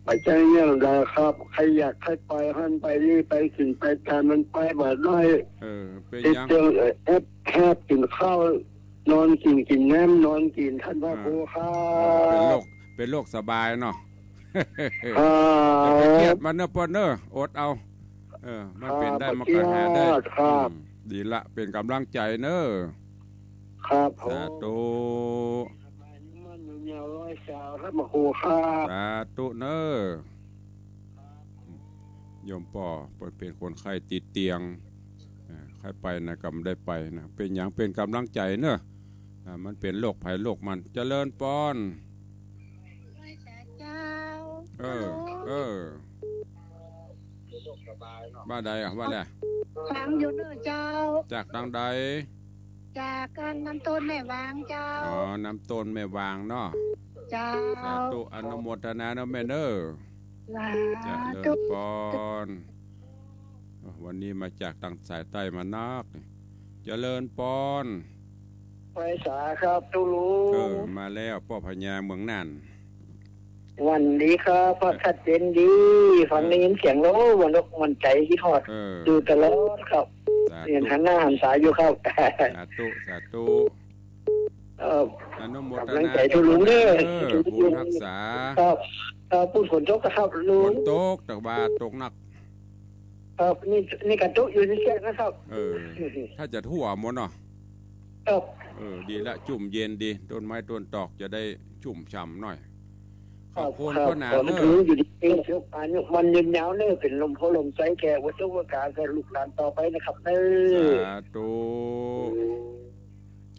ไปใจเงี้ยดาครับใครอยากให้ไปหันไปนี่ไปสิ่งไปการมันไปบ่ได้ เป็น ติด ยัง เตียงแคบกินข้าวนอนกินน้ำนอนกินท่านพระครูครั เป็นโรคสบายเนาะ ครับ อย่าไปเครียดมันเนอะปอนเนอะอดเอา มันเป็นได้มันก็หาได้ ครับ ดีละเป็นกำลังใจเนอะ ครับผม สาธุ มันยาวร้อยสาวท่านพระครูครับ สาธุเนอะโยมป่อเป็นคนไข้ติดเตียงใครไปนะกำได้ไปนะเป็นอย่างเป็นกำลังใจเนอะมันเป็นโรคภัยโรคมันเจริญปอน เจ้า บ้านใดบ้านใด ฟังอยู่เด้อเจ้า จากทางใด จากการน้ำต้นแม่วางเจ้า น้ำต้นแม่วางเนาะ เจ้า สาธุอนุโมทนาเนาะแม่เนอะ สา เจริ ธุ ญปอนวันนี้มาจากทางสายใต้มานักเจริญปอน ไปสาครับตุลู มาแล้วพ่อพญาเมืองน่าน วันดีครับพอชัดเจนดีฟังได้ยินเสียงโน้วันนกมันใจที่ทอดดูตลอดครับ สา เรียน ธุ หันหน้าหันสายอยู่ครับ สาธุสาธุ อนุโมท กำลัง นา ใจทุลุงเด้อ บุญรักษา ครับพูดฝนตกครับลุ ฝ ง นตกแต่ว่าตกหนัก ครับนี่กระตุกอยู่ที่เชียงนะครับ ถ้าจะทั่วหมดเนาะ ครับ ดีละจุ่มเย็นดีต้นไม้ต้นตอกจะได้ชุ่มฉ่ำหน่อยขอบคุณ ครั พ่อหนา ผม เนอะ ถืออยู่ดีเองเชียวอายุมันยืนยาวเนอะเป็นลมโพลมใจแก่วัตถุประการแก่ลูกหลานต่อไปนะครับเนอะ สาธุ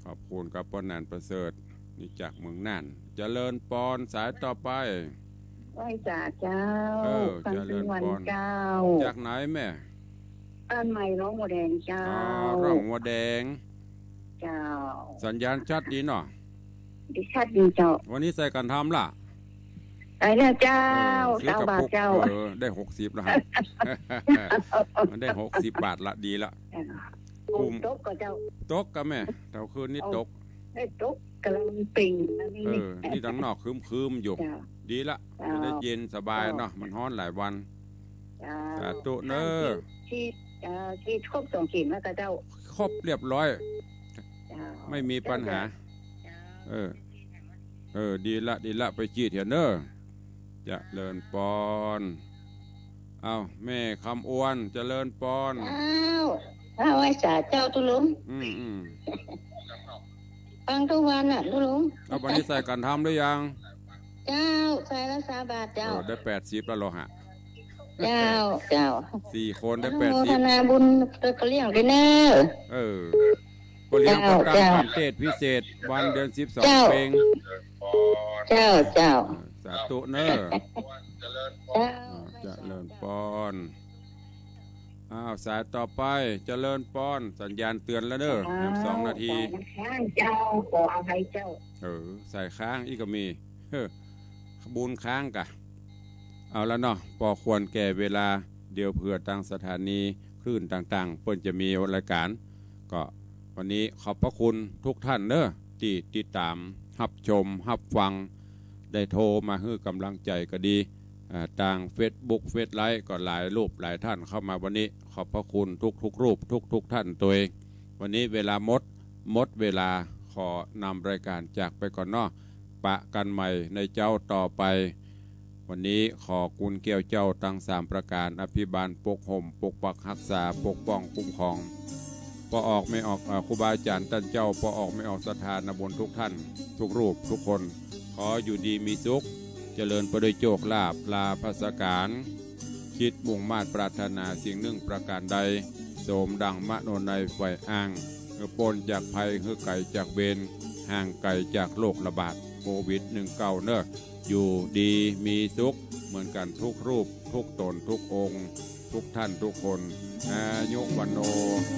ขอบคุณกับพ่อหนานประเสริฐนี่จากเมืองน่านเจริญปอนสายต่อไป ไหว้จ่าเจ้า ฟัง เจ เป็ ริ น ญ วัน ปอน เจ้า จากไหนแม่ บ้านใหม่น้องโมแดงเจ้า ร่องวัวแดง เจ้า สัญญาณชัดดีเนาะ ดิชัดดีเจ้า วันนี้ใส่กันทำล่ะ ไปแล้วเจ้า ซื้อ เจ้าก ระ บาท ปุก เจ้า ได้60แล้วฮะ มันได้60 บาทละดีละ ปุ่มตกก็เจ้า ตกกับแม่เท่าคืนนี้ตก ได้ตกกำลังปิ่งนะนี่ นี่ดังนอกคืมๆอยู่ เจ้า ดีละ เจ้า จะได้เย็นสบายเนาะมันร้อนหลายวัน เจ้า สาธุเนอะ ที่ครบ2 ขีดแล้วก็เจ้า ครบเรียบร้อย เจ้า ไม่มีปัญหา ดีละไปจีดเถอะเนอะจะเลินปอนเอาแม่คำอ้วนเจริญปอน อ้าวไหว้จ่าเจ้าตุลุง อืม ฟังทุกวันน่ะตุลุง เอาวันนี้ใส่กันทำหรือยัง เจ้าใส่ละ3 บาทเจ้า ได้80แล้วเหรอฮะ เจ้า 4 คนได้ อนุโมท 80 นาบุญตัวเขาเลี้ยงด้วยเนอะ ก็เลี้ยงประกัน เจ้า วันเทศพิเศษวันเดือน เจ้า 12เพลง เจ้า สาธุเนอะ เจ้า เจริญปอนสายต่อไปเจริญปอนสัญญาณเตือนแล้วเนอะ2 นาที เจ้าขออภัยเจ้า ใส่ค้างอีกก็มีขบูนค้างกะเอาแล้วเนาะพอควรแก่เวลาเดี๋ยวเผื่อทางสถานีคลื่นต่างๆเพิ่นจะมีรายการก็วันนี้ขอบพระคุณทุกท่านเนอะที่ติดตามรับชมรับฟังได้โทรมาให้กำลังใจก็ดีทาง Facebook เฟซไลค์ก็หลายรูปหลายท่านเข้ามาวันนี้ขอบพระคุณทุกรูปทุกท่านตัวเองวันนี้เวลาหมดเวลาขอนำรายการจากไปก่อนเนาะปะกันใหม่ในเจ้าต่อไป วันนี้ขอกุณเกี่ยวเจ้าตั้ง3ประการอภิบาลปกห่มปกปักรักษาปกป้องคุ้มครองพอออกไม่ออกครูบาอาจารย์ท่านเจ้าพอออกไม่ออกสถานบนทุกท่านทุกรูปทุกคนขออยู่ดีมีสุขเจริญไปด้วยโชคลาภลาภสการคิดมุ่งมาตรปรารถนาสิ่งหนึ่งประการใดโสมดังมโนในไฟอ้างปนจากภัยคือไก่จากเบนห่างไกลจากโรคระบาดโควิด19เนอะอยู่ดีมีสุขเหมือนกันทุกรูปทุกตนทุกองค์ทุกท่านทุกคนอายุวันโน